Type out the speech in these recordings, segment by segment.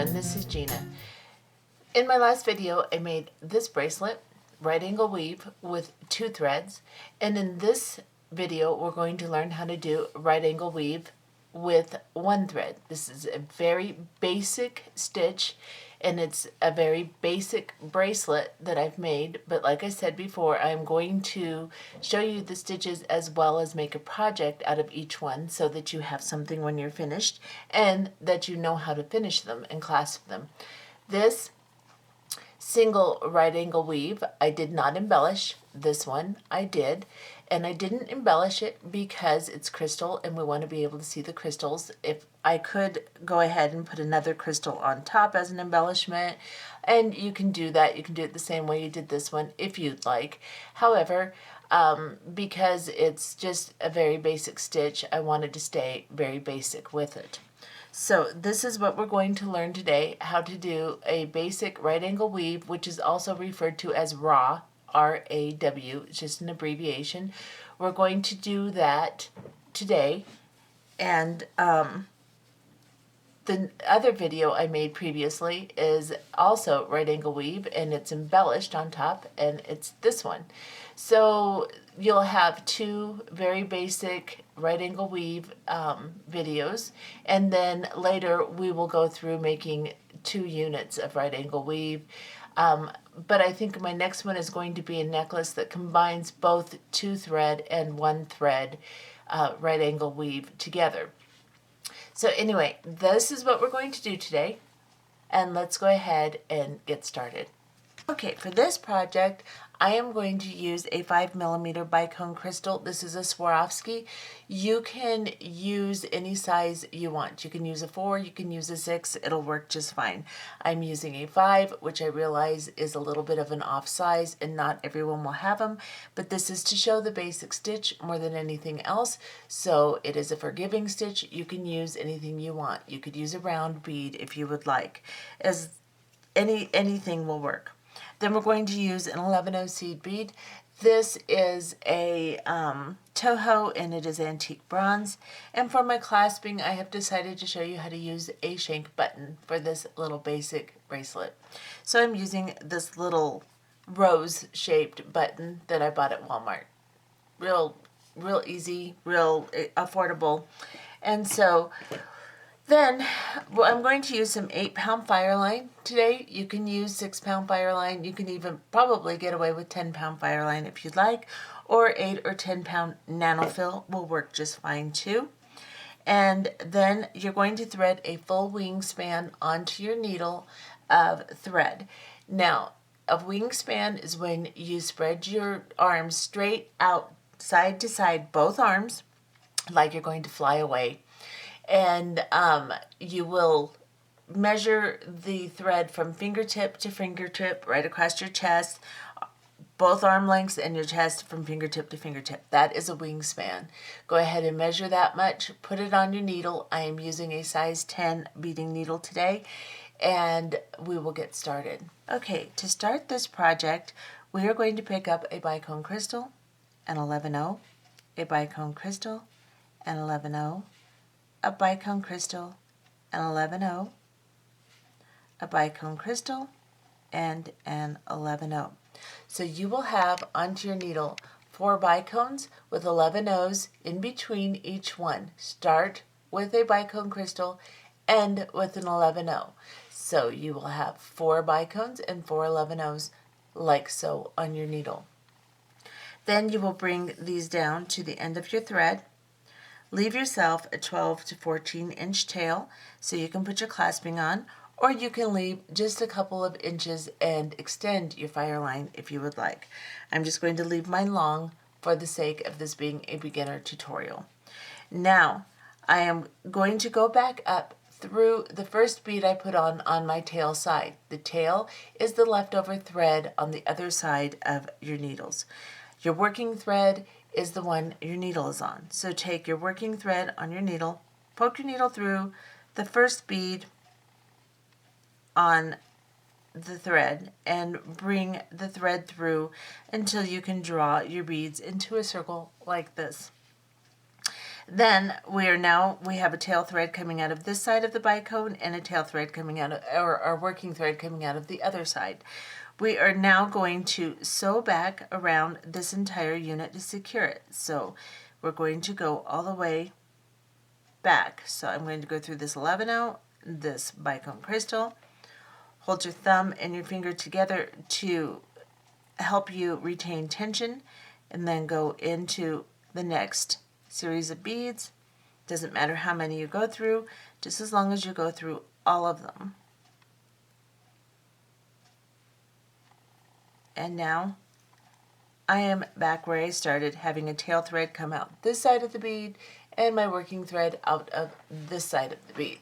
everyone, this is Gina. In my last video I made this bracelet, right angle weave with 2 threads, and in this video we're going to learn how to do right angle weave with 1 thread. This is a very basic stitch and it's a very basic bracelet that I've made, but like I said before, I'm going to show you the stitches as well as make a project out of each one so that you have something when you're finished and that you know how to finish them and clasp them. This single right angle weave, I did not embellish. This one I did, and I didn't embellish it because it's crystal and we want to be able to see the crystals. If I could go ahead and put another crystal on top as an embellishment, and you can do that. You can do it the same way you did this one if you'd like. However, because it's just a very basic stitch, I wanted to stay very basic with it. So this is what we're going to learn today, how to do a basic right angle weave, which is also referred to as raw, R-A-W, it's just an abbreviation. We're going to do that today, and the other video I made previously is also right angle weave, and it's embellished on top, and it's this one. So you'll have 2 very basic right angle weave videos, and then later we will go through making 2 units of right angle weave. But I think my next one is going to be a necklace that combines both 2 thread and 1 thread right angle weave together. So anyway, this is what we're going to do today, and let's go ahead and get started. Okay, for this project, I am going to use a 5mm bicone crystal. This is a Swarovski. You can use any size you want. You can use a 4, you can use a 6, it'll work just fine. I'm using a 5, which I realize is a little bit of an off size and not everyone will have them, but this is to show the basic stitch more than anything else. So it is a forgiving stitch. You can use anything you want. You could use a round bead if you would like. As anything will work. Then we're going to use an 11/0 seed bead. This is a Toho, and it is antique bronze. And for my clasping, I have decided to show you how to use a shank button for this little basic bracelet. So I'm using this little rose-shaped button that I bought at Walmart. Real easy, real affordable. And so then I'm going to use some 8-pound Fireline today. You can use 6-pound Fireline. You can even probably get away with 10-pound Fireline if you'd like, or 8 or 10-pound Nanofill will work just fine too. And then you're going to thread a full wingspan onto your needle of thread. Now, a wingspan is when you spread your arms straight out, side to side, both arms, like you're going to fly away. And you will measure the thread from fingertip to fingertip right across your chest, both arm lengths and your chest from fingertip to fingertip. That is a wingspan. Go ahead and measure that much, put it on your needle. I am using a size 10 beading needle today, and we will get started. Okay, to start this project, we are going to pick up a bicone crystal, an 11/0, a bicone crystal, an 11/0, a bicone crystal, an 11/0, a bicone crystal, and an 11/0. So you will have onto your needle 4 bicones with 11/0s in between each one. Start with a bicone crystal, end with an 11/0. So you will have 4 bicones and 4 11/0s like so on your needle. Then you will bring these down to the end of your thread. Leave yourself a 12 to 14 inch tail so you can put your clasping on, or you can leave just a couple of inches and extend your Fireline if you would like. I'm just going to leave mine long for the sake of this being a beginner tutorial. Now, I am going to go back up through the first bead I put on my tail side. The tail is the leftover thread on the other side of your needles. Your working thread is the one your needle is on. So take your working thread on your needle, poke your needle through the first bead on the thread, and bring the thread through until you can draw your beads into a circle like this. Then we have a tail thread coming out of this side of the bicone and a tail thread coming out of, or our working thread coming out of the other side. We are now going to sew back around this entire unit to secure it. So we're going to go all the way back. So I'm going to go through this 11-0, this bicone crystal. Hold your thumb and your finger together to help you retain tension, and then go into the next series of beads. Doesn't matter how many you go through, just as long as you go through all of them. And now I am back where I started, having a tail thread come out this side of the bead and my working thread out of this side of the bead.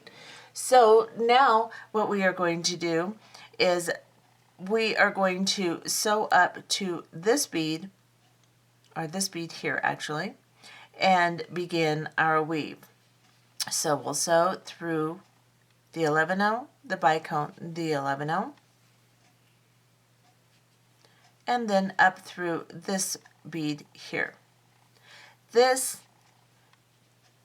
So now what we are going to do is we are going to sew up to this bead, or this bead here actually, and begin our weave. So we'll sew through the 11-0, the bicone, the 11-0, and then up through this bead here. This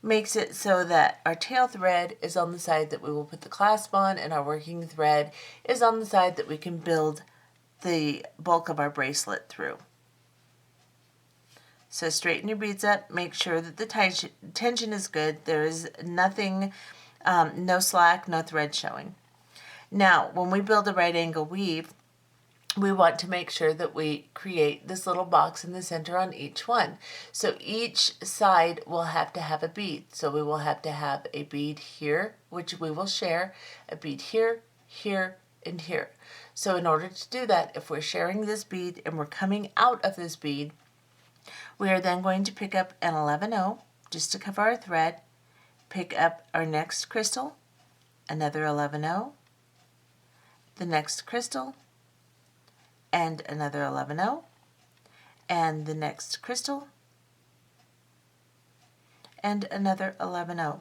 makes it so that our tail thread is on the side that we will put the clasp on, and our working thread is on the side that we can build the bulk of our bracelet through. So straighten your beads up, make sure that the tension is good. There is nothing, no slack, no thread showing. Now, when we build a right angle weave, we want to make sure that we create this little box in the center on each one. So each side will have to have a bead. So we will have to have a bead here, which we will share, a bead here, here, and here. So in order to do that, if we're sharing this bead and we're coming out of this bead, we are then going to pick up an 11-0 just to cover our thread, pick up our next crystal, another 11-0, the next crystal, and another 11-0, and the next crystal, and another 11-0.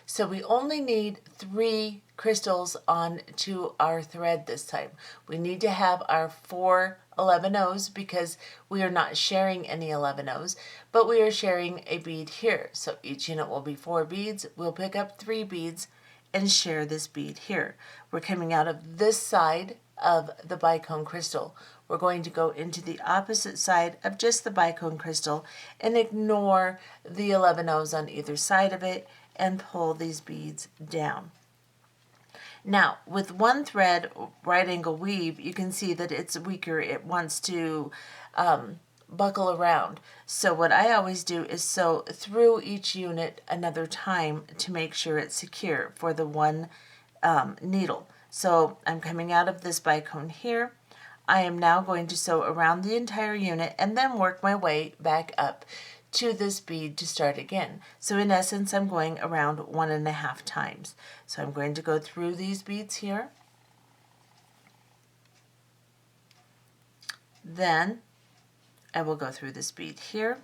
So we only need 3 crystals on to our thread this time. We need to have our 4 11-0s because we are not sharing any 11-0s, but we are sharing a bead here. So each unit will be 4 beads. We'll pick up 3 beads and share this bead here. We're coming out of this side of the bicone crystal. We're going to go into the opposite side of just the bicone crystal and ignore the 11-0s on either side of it and pull these beads down. Now, with one thread right angle weave, you can see that it's weaker. It wants to buckle around. So what I always do is sew through each unit another time to make sure it's secure for the one needle. So I'm coming out of this bicone here. I am now going to sew around the entire unit and then work my way back up to this bead to start again. So in essence, I'm going around 1.5 times. So I'm going to go through these beads here. Then I will go through this bead here.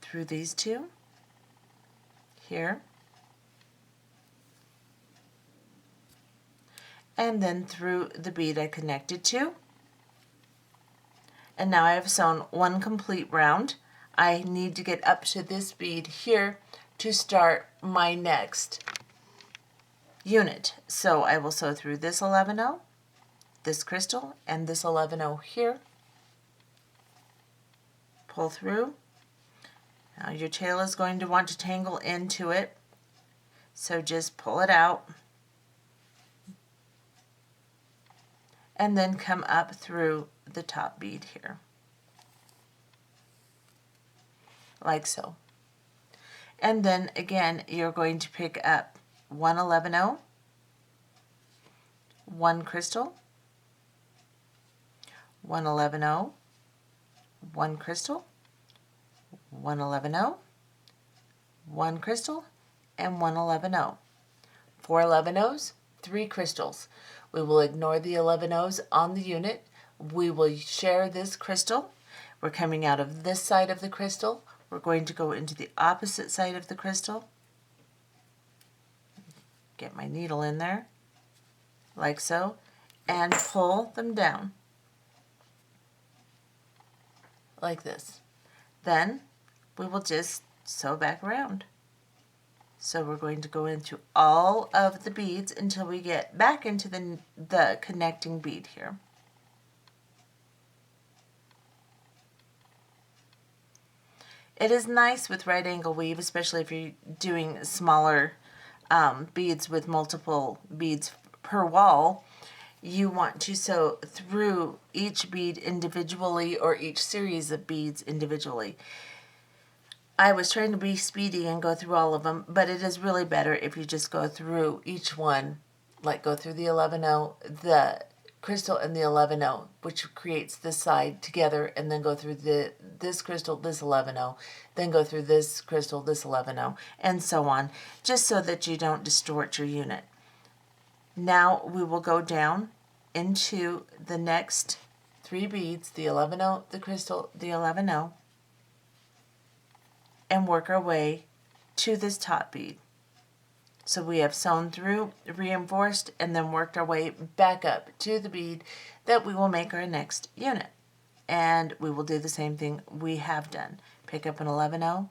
Through these 2. Here. And then through the bead I connected to. And now I have sewn 1 complete round. I need to get up to this bead here to start my next unit. So I will sew through this 11-0, this crystal, and this 11-0 here. Pull through. Now your tail is going to want to tangle into it, so just pull it out. And then come up through the top bead here, like so. And then again, you're going to pick up 1 11-0, 1 crystal, 1 11-0, 1 crystal, 1 11-0, 1 crystal, and 1 11-0. 4 11-0s, 3 crystals. We will ignore the 11-0s on the unit. We will share this crystal. We're coming out of this side of the crystal. We're going to go into the opposite side of the crystal. Get my needle in there, like so, and pull them down. like this. Then we will just sew back around. So we're going to go into all of the beads until we get back into the connecting bead here. It is nice with right angle weave, especially if you're doing smaller beads with multiple beads per wall. You want to sew through each bead individually or each series of beads individually. I was trying to be speedy and go through all of them, but it is really better if you just go through each one, like go through the 11-0, the crystal and the 11-0, which creates this side together, and then go through this crystal, this 11-0, then go through this crystal, this 11-0, and so on, just so that you don't distort your unit. Now we will go down into the next 3 beads, the 11-0, the crystal, the 11-0, and work our way to this top bead. So we have sewn through, reinforced, and then worked our way back up to the bead that we will make our next unit. And we will do the same thing we have done. Pick up an 11-0,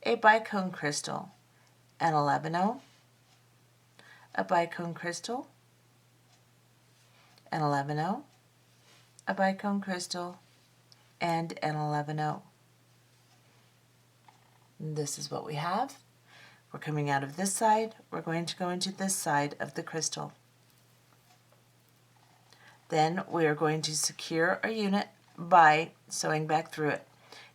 a bicone crystal, an 11-0, a bicone crystal, an 11-0, a bicone crystal, and an 11-0. This is what we have. We're coming out of this side. We're going to go into this side of the crystal. Then we are going to secure our unit by sewing back through it.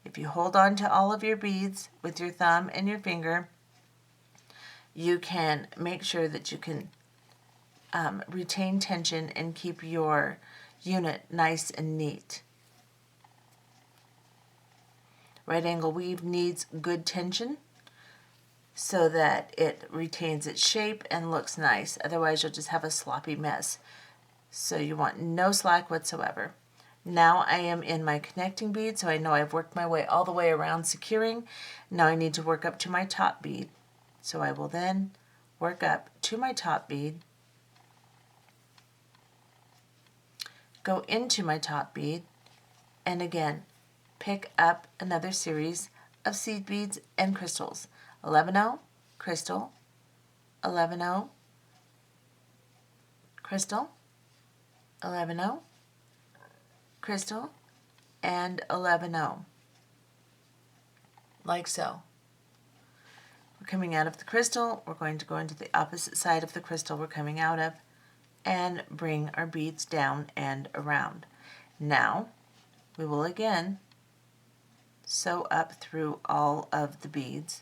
If you hold on to all of your beads with your thumb and your finger, you can make sure that you can retain tension and keep your unit nice and neat. Right angle weave needs good tension so that it retains its shape and looks nice. Otherwise, you'll just have a sloppy mess. So you want no slack whatsoever. Now I am in my connecting bead, so I know I've worked my way all the way around securing. Now I need to work up to my top bead. So I will then work up to my top bead, go into my top bead, and again, pick up another series of seed beads and crystals. 11-0, crystal, 11-0, crystal, 11-0, crystal, and 11-0, like so. We're coming out of the crystal, we're going to go into the opposite side of the crystal we're coming out of, and bring our beads down and around. Now, we will again sew up through all of the beads,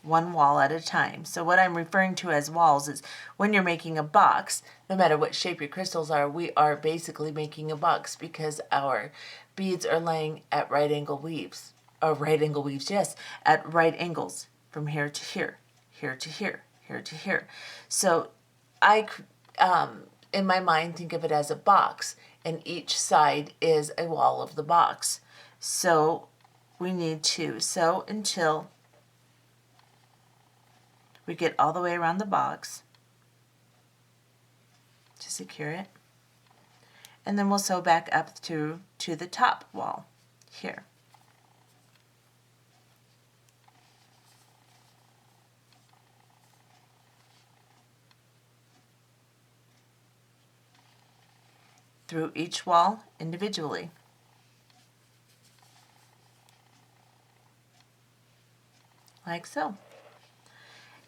one wall at a time. So what I'm referring to as walls is when you're making a box, no matter what shape your crystals are, we are basically making a box because our beads are laying at right angle weaves. Or right angle weaves, yes, at right angles from here to here, here to here, here to here. So I, in my mind, think of it as a box, and each side is a wall of the box. So we need to sew until we get all the way around the box to secure it. And then we'll sew back up to the top wall here. Through each wall individually. Like so.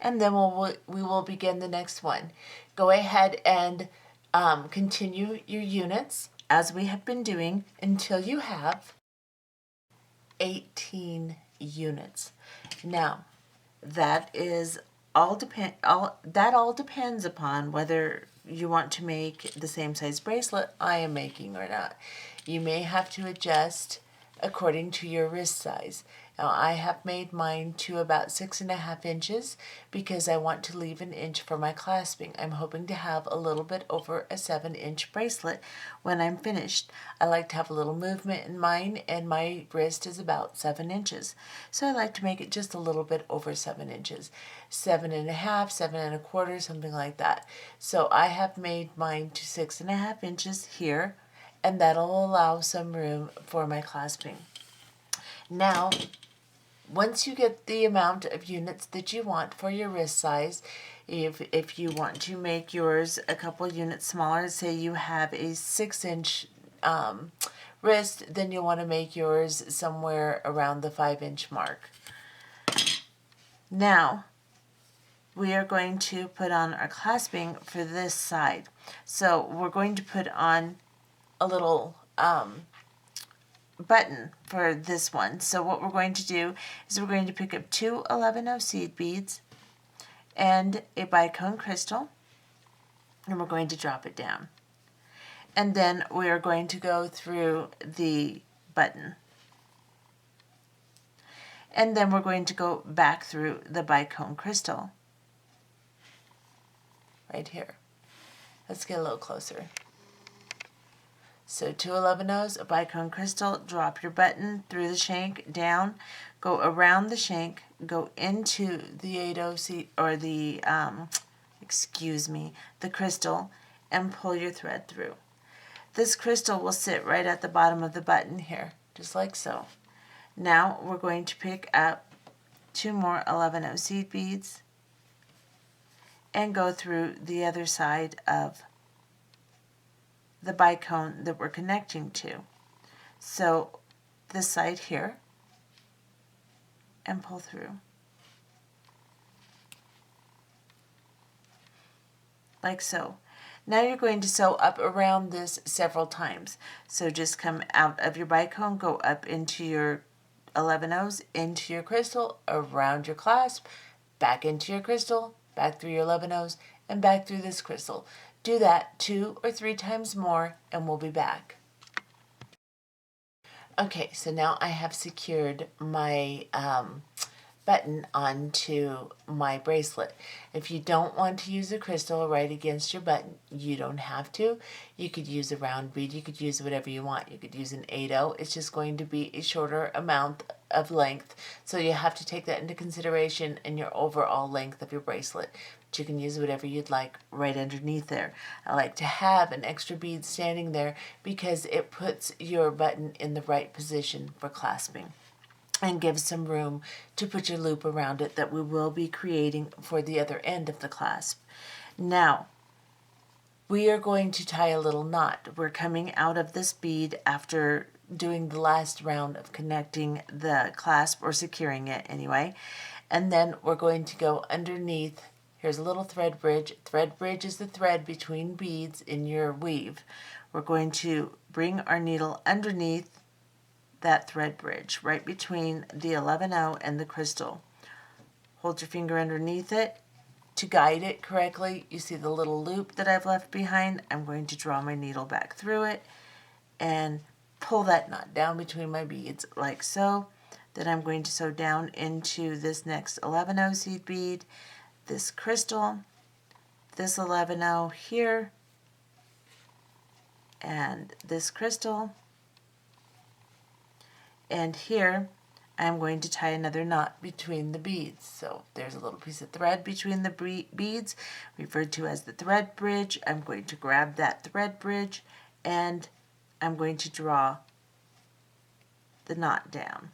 And then we will begin the next one. Go ahead and continue your units as we have been doing until you have 18 units. Now, that all depends upon whether you want to make the same size bracelet I am making or not. You may have to adjust according to your wrist size. Now I have made mine to about 6.5 inches because I want to leave an inch for my clasping. I'm hoping to have a little bit over a 7-inch bracelet when I'm finished. I like to have a little movement in mine, and my wrist is about 7 inches. So I like to make it just a little bit over 7 inches. 7.5, 7.25, something like that. So I have made mine to 6.5 inches here, and that'll allow some room for my clasping. Now, once you get the amount of units that you want for your wrist size, if you want to make yours a couple units smaller, say you have a 6-inch wrist, then you'll want to make yours somewhere around the 5-inch mark. Now, we are going to put on our clasping for this side. So we're going to put on a little button for this one. So what we're going to do is we're going to pick up 2 11-0 seed beads and a bicone crystal, and we're going to drop it down. And then we are going to go through the button. And then we're going to go back through the bicone crystal. Right here. Let's get a little closer. So 2 11-0s, a bicone crystal, drop your button through the shank, down, go around the shank, go into the 8-0 seed, or the, the crystal, and pull your thread through. This crystal will sit right at the bottom of the button here, just like so. Now we're going to pick up 2 more 11-0 seed beads and go through the other side of the bicone that we're connecting to. So this side here, and pull through. Like so. Now you're going to sew up around this several times. So just come out of your bicone, go up into your 11-0s, into your crystal, around your clasp, back into your crystal, back through your 11-0s, and back through this crystal. Do that 2 or 3 times more, and we'll be back. Okay, so now I have secured my button onto my bracelet. If you don't want to use a crystal right against your button, you don't have to. You could use a round bead. You could use whatever you want. You could use an 8-0. It's just going to be a shorter amount of length, so you have to take that into consideration in your overall length of your bracelet. But you can use whatever you'd like right underneath there. I like to have an extra bead standing there because it puts your button in the right position for clasping and gives some room to put your loop around it that we will be creating for the other end of the clasp. Now, we are going to tie a little knot. We're coming out of this bead after doing the last round of connecting the clasp, or securing it anyway, and then we're going to go underneath. Here's a little thread bridge. Thread bridge is the thread between beads in your weave. We're going to bring our needle underneath that thread bridge, right between the 11-0 and the crystal. Hold your finger underneath it to guide it correctly. You see the little loop that I've left behind? I'm going to draw my needle back through it and pull that knot down between my beads like so. Then I'm going to sew down into this next 11-0 seed bead, this crystal, this 11-0 here, and this crystal. And here, I'm going to tie another knot between the beads. So there's a little piece of thread between the beads, referred to as the thread bridge. I'm going to grab that thread bridge, and I'm going to draw the knot down,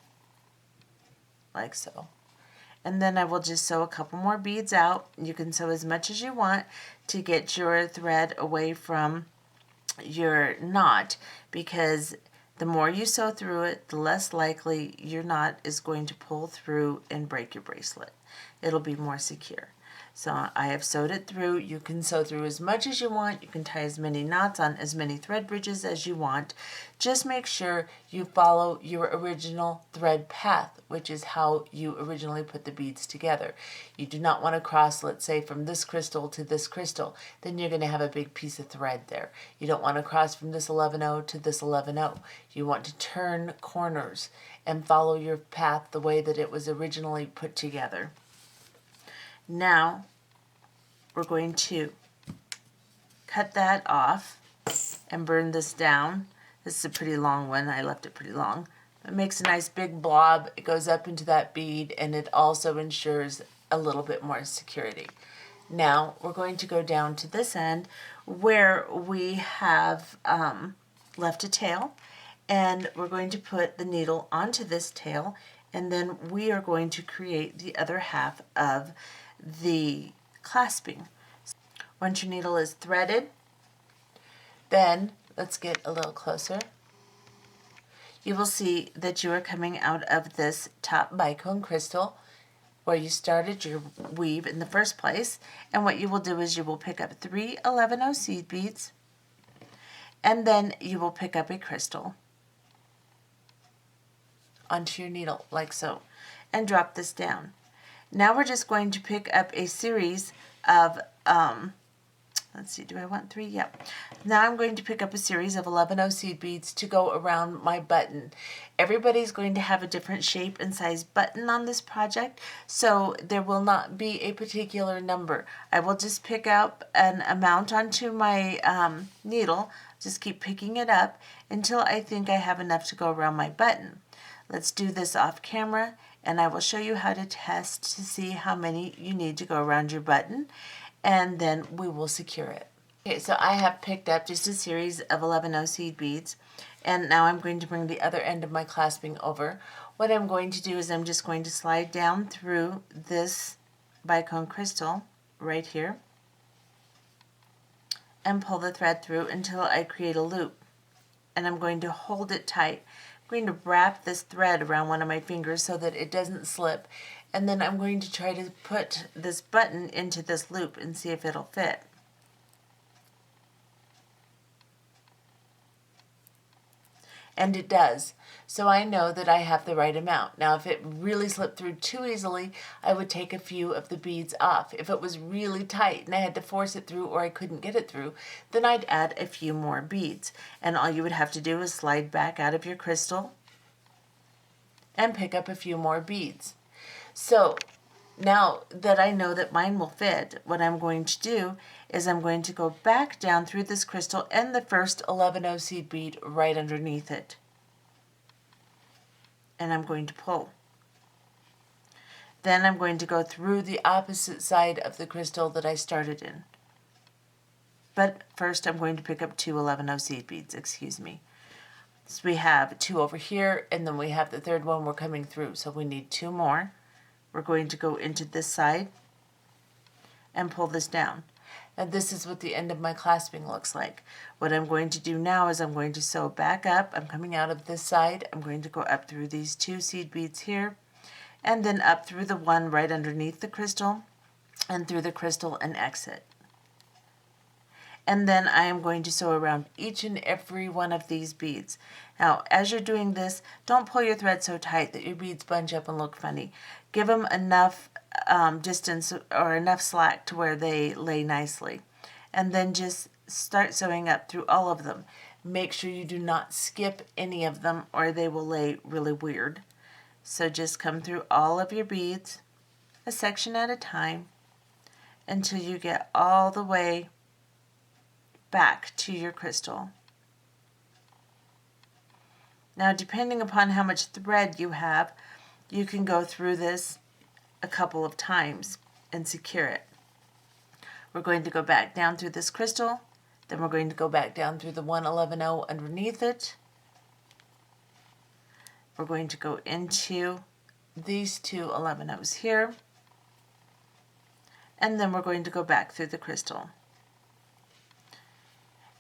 like so. And then I will just sew a couple more beads out. You can sew as much as you want to get your thread away from your knot, because the more you sew through it, the less likely your knot is going to pull through and break your bracelet. It'll be more secure. So I have sewed it through. You can sew through as much as you want. You can tie as many knots on as many thread bridges as you want. Just make sure you follow your original thread path, which is how you originally put the beads together. You do not want to cross, let's say, from this crystal to this crystal. Then you're going to have a big piece of thread there. You don't want to cross from this 11-0 to this 11-0. You want to turn corners and follow your path the way that it was originally put together. Now, we're going to cut that off and burn this down. This is a pretty long one. I left it pretty long. It makes a nice big blob. It goes up into that bead, and it also ensures a little bit more security. Now, we're going to go down to this end where we have left a tail, and we're going to put the needle onto this tail, and then we are going to create the other half of the clasping. Once your needle is threaded, then let's get a little closer. You will see that you are coming out of this top Bicone crystal where you started your weave in the first place, and what you will do is you will pick up 3 11/0 seed beads, and then you will pick up a crystal onto your needle like so, and drop this down. Now we're just going to pick up a series of let's see, do I want 3? Yep. Now I'm going to pick up a series of 11/0 seed beads to go around my button. Everybody's going to have a different shape and size button on this project, so there will not be a particular number. I will just pick up an amount onto my needle, just keep picking it up until I think I have enough to go around my button. Let's do this off camera, and I will show you how to test to see how many you need to go around your button, and then we will secure it. Okay, so I have picked up just a series of 11/0 seed beads, and now I'm going to bring the other end of my clasping over. What I'm going to do is I'm just going to slide down through this bicone crystal right here and pull the thread through until I create a loop, and I'm going to hold it tight. I'm going to wrap this thread around one of my fingers so that it doesn't slip, and then I'm going to try to put this button into this loop and see if it'll fit. And it does. So I know that I have the right amount. Now if it really slipped through too easily, I would take a few of the beads off. If it was really tight and I had to force it through or I couldn't get it through, then I'd add a few more beads. And all you would have to do is slide back out of your crystal and pick up a few more beads. So now that I know that mine will fit, what I'm going to do is I'm going to go back down through this crystal and the first 11/0 seed bead right underneath it. And I'm going to pull. Then I'm going to go through the opposite side of the crystal that I started in. But first I'm going to pick up 2 11/0 seed beads, excuse me. So we have 2 over here, and then we have the third one we're coming through, so we need 2 more. We're going to go into this side and pull this down. And this is what the end of my clasping looks like. What I'm going to do now is I'm going to sew back up. I'm coming out of this side. I'm going to go up through these 2 seed beads here, and then up through the one right underneath the crystal, and through the crystal and exit. And then I am going to sew around each and every one of these beads. Now, as you're doing this, don't pull your thread so tight that your beads bunch up and look funny. Give them enough distance or enough slack to where they lay nicely. And then just start sewing up through all of them. Make sure you do not skip any of them or they will lay really weird. So just come through all of your beads, a section at a time, until you get all the way back to your crystal. Now, depending upon how much thread you have, you can go through this a couple of times and secure it. We're going to go back down through this crystal, then we're going to go back down through the 1 11/0 underneath it. We're going to go into these 2 11/0s here, and then we're going to go back through the crystal.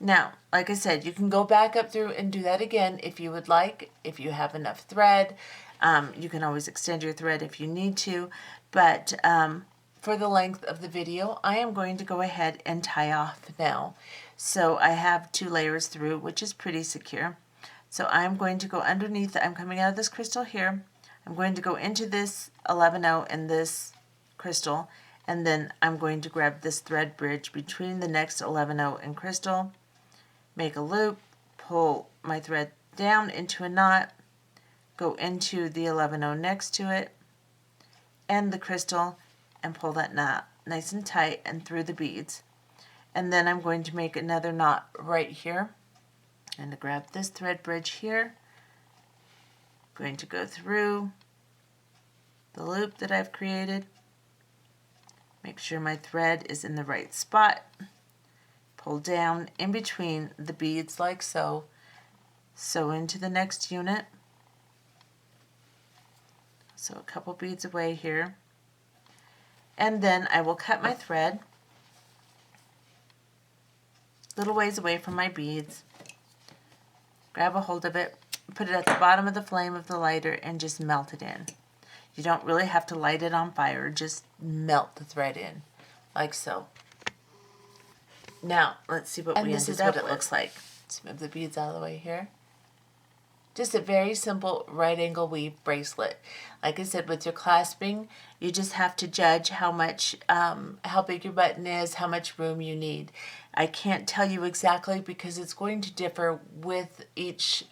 Now, like I said, you can go back up through and do that again if you would like, if you have enough thread. You can always extend your thread if you need to, but for the length of the video, I am going to go ahead and tie off now. So I have 2 layers through, which is pretty secure. So I'm going to go underneath, I'm coming out of this crystal here, I'm going to go into this 11/0 and this crystal, and then I'm going to grab this thread bridge between the next 11/0 and crystal, make a loop, pull my thread down into a knot, go into the 11/0 next to it, and the crystal, and pull that knot nice and tight and through the beads. And then I'm going to make another knot right here, and to grab this thread bridge here, I'm going to go through the loop that I've created, make sure my thread is in the right spot, pull down in between the beads like so, sew into the next unit. So a couple beads away here. And then I will cut my thread little ways away from my beads. Grab a hold of it, put it at the bottom of the flame of the lighter, and just melt it in. You don't really have to light it on fire, just melt the thread in, like so. Now, let's see what we ended up with. And this is what it looks like. Let's move the beads out of the way here. Just a very simple right angle weave bracelet. Like I said, with your clasping, you just have to judge how much, how big your button is, how much room you need. I can't tell you exactly because it's going to differ with each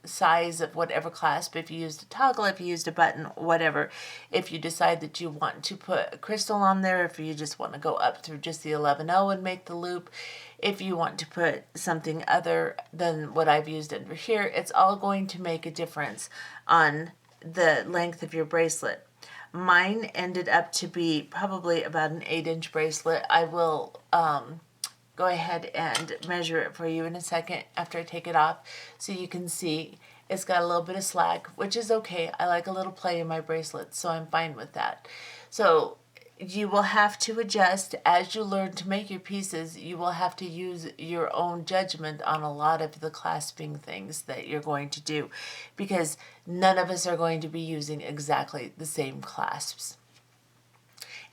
size of whatever clasp. If you used a toggle, if you used a button, whatever. If you decide that you want to put a crystal on there, if you just want to go up through just the 11-0 and make the loop, if you want to put something other than what I've used under here, it's all going to make a difference on the length of your bracelet. Mine ended up to be probably about an 8-inch bracelet. I will go ahead and measure it for you in a second after I take it off so you can see it's got a little bit of slack, which is okay. I like a little play in my bracelets, so I'm fine with that. So you will have to adjust as you learn to make your pieces. You will have to use your own judgment on a lot of the clasping things that you're going to do, because none of us are going to be using exactly the same clasps.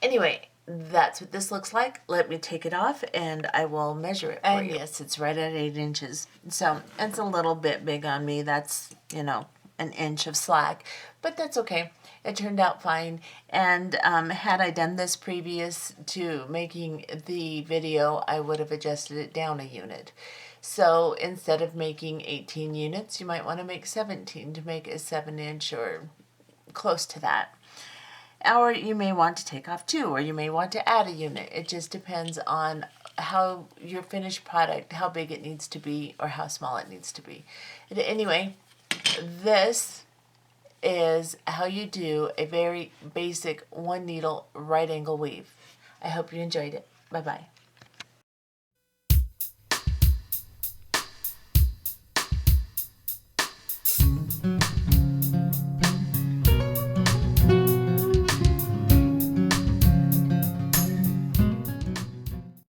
Anyway, that's what this looks like. Let me take it off and I will measure it for you. Yes, it's right at 8 inches. So it's a little bit big on me. That's, you know, an inch of slack, but that's okay. It turned out fine. And had I done this previous to making the video, I would have adjusted it down a unit. So instead of making 18 units, you might want to make 17 to make a 7-inch or close to that. Or you may want to take off 2, or you may want to add a unit. It just depends on how your finished product, how big it needs to be or how small it needs to be. Anyway, this is how you do a very basic 1 needle right angle weave. I hope you enjoyed it. Bye-bye.